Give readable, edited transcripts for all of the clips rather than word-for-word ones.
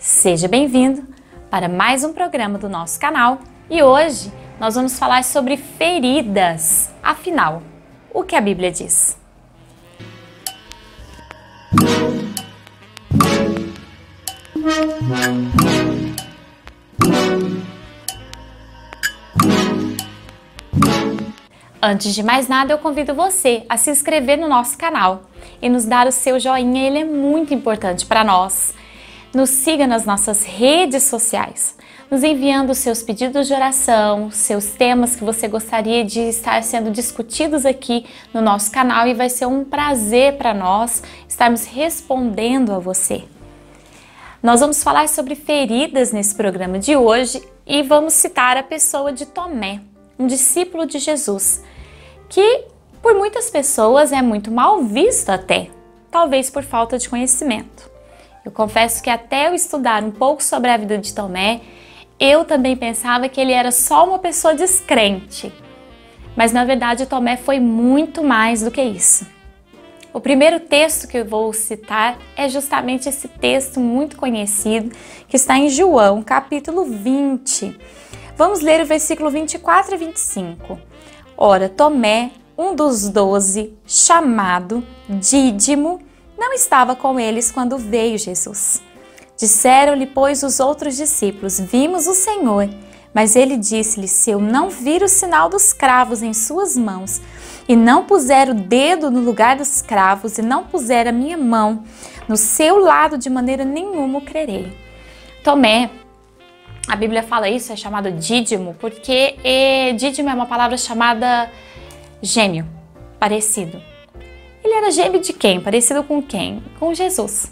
Seja bem-vindo para mais um programa do nosso canal e hoje nós vamos falar sobre feridas. Afinal, o que a Bíblia diz? Antes de mais nada, eu convido você a se inscrever no nosso canal e nos dar o seu joinha, ele é muito importante para nós. Nos siga nas nossas redes sociais, nos enviando seus pedidos de oração, seus temas que você gostaria de estar sendo discutidos aqui no nosso canal e vai ser um prazer para nós estarmos respondendo a você. Nós vamos falar sobre feridas nesse programa de hoje e vamos citar a pessoa de Tomé, um discípulo de Jesus, que por muitas pessoas é muito mal visto até, talvez por falta de conhecimento. Eu confesso que até eu estudar um pouco sobre a vida de Tomé, eu também pensava que ele era só uma pessoa descrente. Mas na verdade Tomé foi muito mais do que isso. O primeiro texto que eu vou citar é justamente esse texto muito conhecido que está em João, capítulo 20. Vamos ler o versículo 24 e 25. Ora, Tomé, um dos 12, chamado Dídimo, não estava com eles quando veio Jesus. Disseram-lhe, pois, os outros discípulos, vimos o Senhor. Mas ele disse-lhe, se eu não vir o sinal dos cravos em suas mãos, e não puser o dedo no lugar dos cravos, e não puser a minha mão no seu lado, de maneira nenhuma o crerei. Tomé, a Bíblia fala isso, é chamado Dídimo, porque Dídimo é uma palavra chamada gêmeo, parecido. Ele era gêmeo de quem? Parecido com quem? Com Jesus.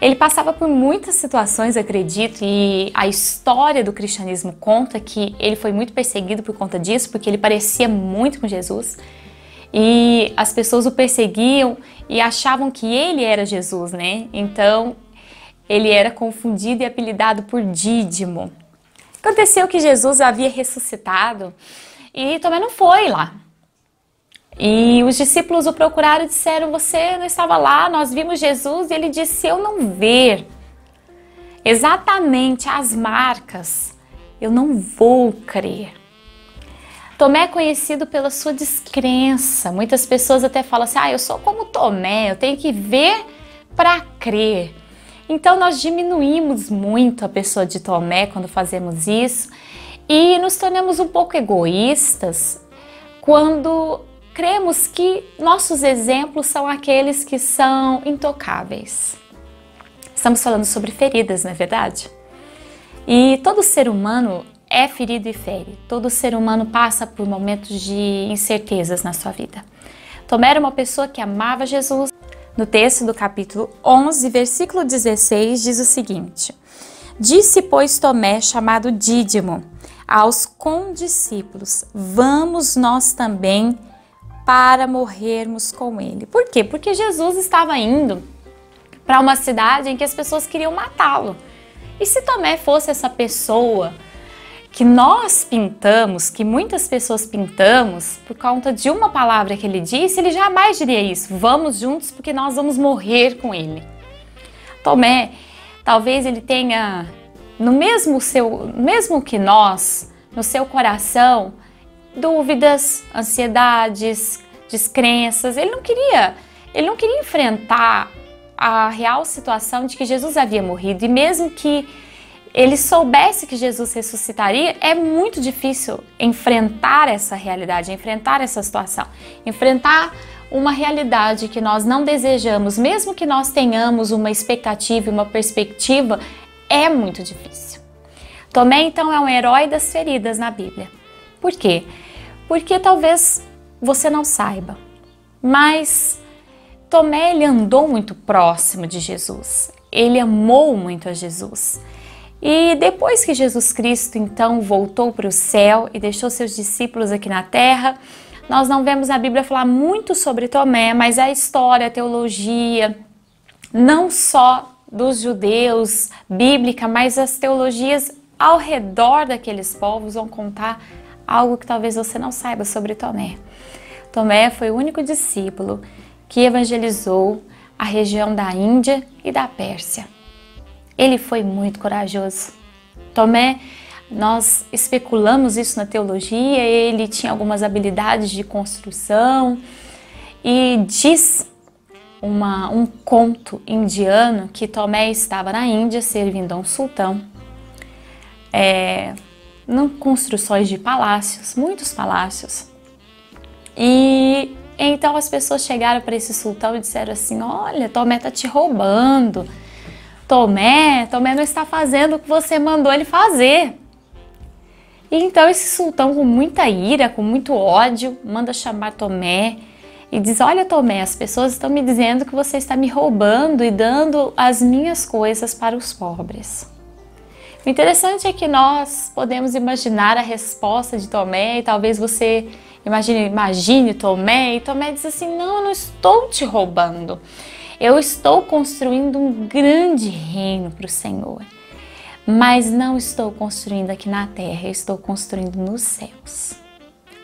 Ele passava por muitas situações, acredito, e a história do cristianismo conta que ele foi muito perseguido por conta disso, porque ele parecia muito com Jesus. E as pessoas o perseguiam e achavam que ele era Jesus, né? Então, ele era confundido e apelidado por Dídimo. Aconteceu que Jesus havia ressuscitado e Tomé não foi lá. E os discípulos o procuraram e disseram, você não estava lá, nós vimos Jesus, e ele disse, se eu não ver exatamente as marcas, eu não vou crer. Tomé é conhecido pela sua descrença, muitas pessoas até falam assim, eu sou como Tomé, eu tenho que ver para crer. Então nós diminuímos muito a pessoa de Tomé quando fazemos isso e nos tornamos um pouco egoístas quando cremos que nossos exemplos são aqueles que são intocáveis. Estamos falando sobre feridas, não é verdade? E todo ser humano é ferido e fere. Todo ser humano passa por momentos de incertezas na sua vida. Tomé era uma pessoa que amava Jesus. No texto do capítulo 11, versículo 16, diz o seguinte: Disse, pois, Tomé, chamado Dídimo, aos condiscípulos, vamos nós também para morrermos com ele. Por quê? Porque Jesus estava indo para uma cidade em que as pessoas queriam matá-lo. E se Tomé fosse essa pessoa que nós pintamos, que muitas pessoas pintamos, por conta de uma palavra que ele disse, ele jamais diria isso. Vamos juntos porque nós vamos morrer com ele. Tomé, talvez ele tenha, mesmo que nós, no seu coração, dúvidas, ansiedades, descrenças. Ele não queria enfrentar a real situação de que Jesus havia morrido. E mesmo que ele soubesse que Jesus ressuscitaria, é muito difícil enfrentar essa realidade, enfrentar essa situação, enfrentar uma realidade que nós não desejamos, mesmo que nós tenhamos uma expectativa e uma perspectiva, é muito difícil. Tomé, então, é um herói das feridas na Bíblia. Por quê? Porque talvez você não saiba, mas Tomé, ele andou muito próximo de Jesus, ele amou muito a Jesus. E depois que Jesus Cristo, então, voltou para o céu e deixou seus discípulos aqui na terra, nós não vemos a Bíblia falar muito sobre Tomé, mas a história, a teologia, não só dos judeus, bíblica, mas as teologias ao redor daqueles povos vão contar algo que talvez você não saiba sobre Tomé. Tomé foi o único discípulo que evangelizou a região da Índia e da Pérsia. Ele foi muito corajoso. Tomé, nós especulamos isso na teologia, ele tinha algumas habilidades de construção e diz um conto indiano que Tomé estava na Índia servindo a um sultão, em construções de palácios, muitos palácios. E então as pessoas chegaram para esse sultão e disseram assim: olha, Tomé está te roubando. Tomé não está fazendo o que você mandou ele fazer. E então esse sultão, com muita ira, com muito ódio, manda chamar Tomé e diz: olha, Tomé, as pessoas estão me dizendo que você está me roubando e dando as minhas coisas para os pobres. O interessante é que nós podemos imaginar a resposta de Tomé, e talvez você imagine Tomé, e Tomé diz assim: não, eu não estou te roubando. Eu estou construindo um grande reino para o Senhor, mas não estou construindo aqui na terra, eu estou construindo nos céus.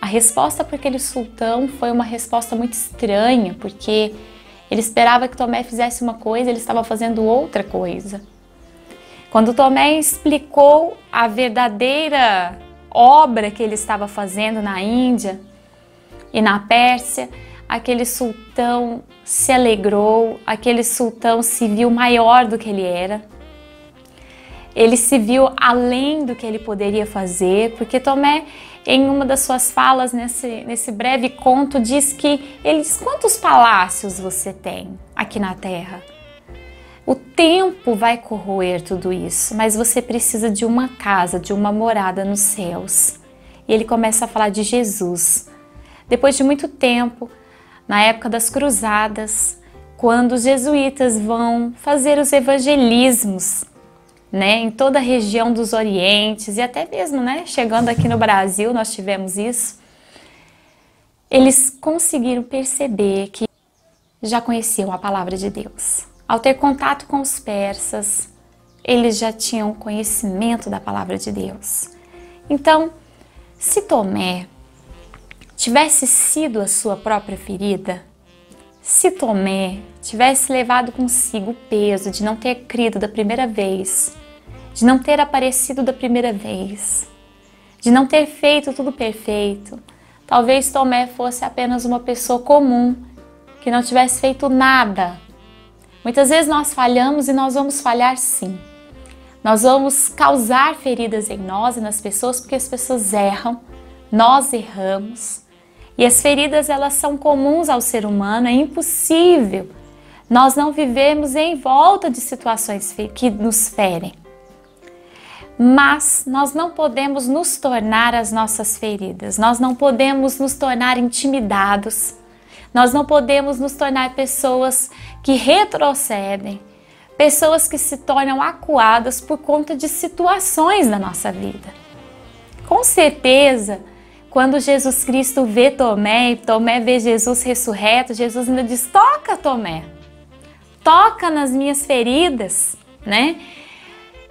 A resposta para aquele sultão foi uma resposta muito estranha, porque ele esperava que Tomé fizesse uma coisa, ele estava fazendo outra coisa. Quando Tomé explicou a verdadeira obra que ele estava fazendo na Índia e na Pérsia, aquele sultão se alegrou, aquele sultão se viu maior do que ele era. Ele se viu além do que ele poderia fazer, porque Tomé, em uma das suas falas nesse breve conto, ele diz: quantos palácios você tem aqui na terra? O tempo vai corroer tudo isso, mas você precisa de uma casa, de uma morada nos céus. E ele começa a falar de Jesus. Depois de muito tempo, na época das cruzadas, quando os jesuítas vão fazer os evangelismos, em toda a região dos Orientes e até mesmo, chegando aqui no Brasil, nós tivemos isso. Eles conseguiram perceber que já conheciam a palavra de Deus. Ao ter contato com os persas, eles já tinham conhecimento da palavra de Deus. Então, se Tomé tivesse sido a sua própria ferida, se Tomé tivesse levado consigo o peso de não ter crido da primeira vez, de não ter aparecido da primeira vez, de não ter feito tudo perfeito, talvez Tomé fosse apenas uma pessoa comum, que não tivesse feito nada. Muitas vezes nós falhamos e nós vamos falhar sim. Nós vamos causar feridas em nós e nas pessoas porque as pessoas erram, nós erramos. E as feridas, elas são comuns ao ser humano, é impossível nós não vivemos em volta de situações que nos ferem. Mas nós não podemos nos tornar as nossas feridas, nós não podemos nos tornar intimidados, nós não podemos nos tornar pessoas que retrocedem, pessoas que se tornam acuadas por conta de situações da nossa vida. Com certeza, quando Jesus Cristo vê Tomé e Tomé vê Jesus ressurreto, Jesus ainda diz: toca, Tomé, toca nas minhas feridas,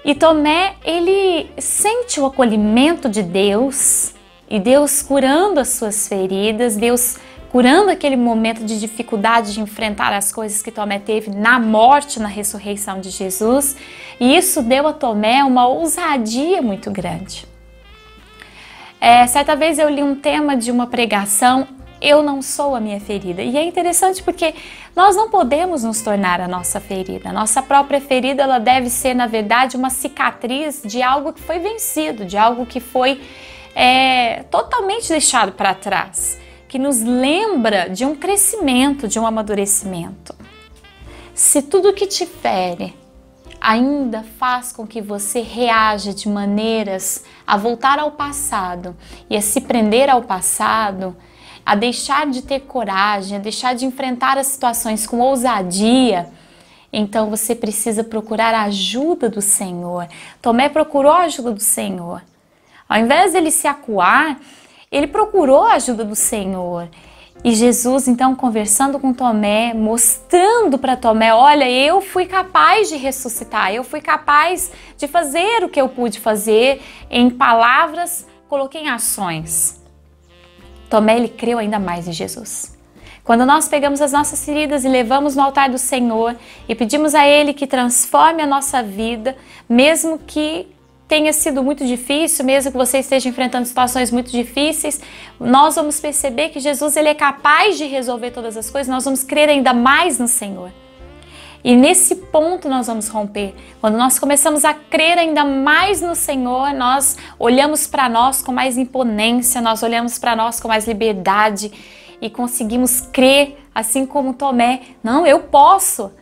E Tomé, ele sente o acolhimento de Deus, e Deus curando as suas feridas, Deus curando aquele momento de dificuldade de enfrentar as coisas que Tomé teve na morte, na ressurreição de Jesus, e isso deu a Tomé uma ousadia muito grande. Certa vez eu li um tema de uma pregação: eu não sou a minha ferida. E é interessante porque nós não podemos nos tornar a nossa ferida. A nossa própria ferida, ela deve ser, na verdade, uma cicatriz de algo que foi vencido, de algo que foi totalmente deixado para trás, que nos lembra de um crescimento, de um amadurecimento. Se tudo que te fere ainda faz com que você reaja de maneiras a voltar ao passado e a se prender ao passado, a deixar de ter coragem, a deixar de enfrentar as situações com ousadia, então você precisa procurar a ajuda do Senhor. Tomé procurou a ajuda do Senhor. Ao invés dele se acuar, ele procurou a ajuda do Senhor. E Jesus, então, conversando com Tomé, mostrando para Tomé: olha, eu fui capaz de ressuscitar, eu fui capaz de fazer o que eu pude fazer em palavras, coloquei em ações. Tomé, ele creu ainda mais em Jesus. Quando nós pegamos as nossas feridas e levamos no altar do Senhor e pedimos a Ele que transforme a nossa vida, mesmo que tenha sido muito difícil, mesmo que você esteja enfrentando situações muito difíceis, nós vamos perceber que Jesus ele é capaz de resolver todas as coisas, nós vamos crer ainda mais no Senhor. E nesse ponto nós vamos romper. Quando nós começamos a crer ainda mais no Senhor, nós olhamos para nós com mais imponência, nós olhamos para nós com mais liberdade e conseguimos crer, assim como Tomé. Não, eu posso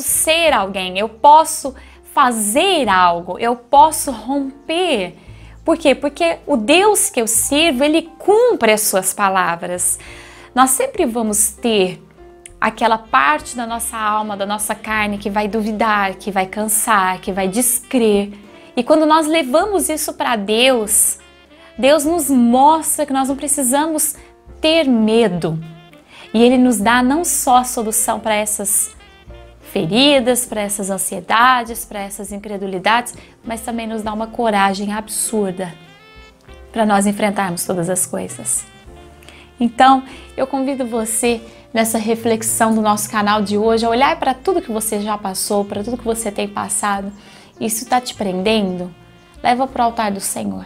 ser alguém, eu posso fazer algo, eu posso romper. Por quê? Porque o Deus que eu sirvo, Ele cumpre as suas palavras. Nós sempre vamos ter aquela parte da nossa alma, da nossa carne que vai duvidar, que vai cansar, que vai descrer. E quando nós levamos isso para Deus, Deus nos mostra que nós não precisamos ter medo. E Ele nos dá não só a solução para essas feridas, para essas ansiedades, para essas incredulidades, mas também nos dá uma coragem absurda para nós enfrentarmos todas as coisas. Então, eu convido você nessa reflexão do nosso canal de hoje a olhar para tudo que você já passou, para tudo que você tem passado. Isso está te prendendo? Leva para o altar do Senhor.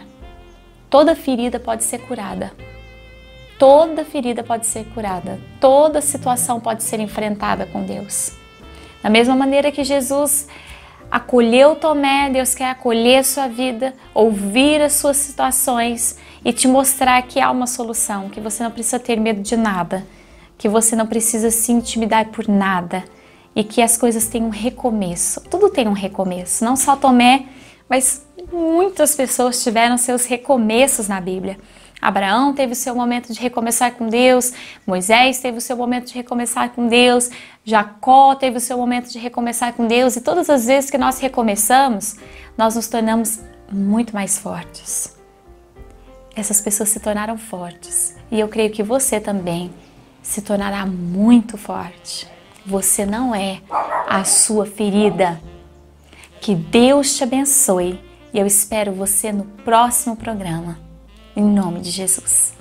Toda ferida pode ser curada. Toda ferida pode ser curada. Toda situação pode ser enfrentada com Deus. Da mesma maneira que Jesus acolheu Tomé, Deus quer acolher a sua vida, ouvir as suas situações e te mostrar que há uma solução, que você não precisa ter medo de nada, que você não precisa se intimidar por nada e que as coisas têm um recomeço. Tudo tem um recomeço, não só Tomé, mas muitas pessoas tiveram seus recomeços na Bíblia. Abraão teve o seu momento de recomeçar com Deus, Moisés teve o seu momento de recomeçar com Deus, Jacó teve o seu momento de recomeçar com Deus, e todas as vezes que nós recomeçamos, nós nos tornamos muito mais fortes. Essas pessoas se tornaram fortes e eu creio que você também se tornará muito forte. Você não é a sua ferida. Que Deus te abençoe e eu espero você no próximo programa. Em nome de Jesus.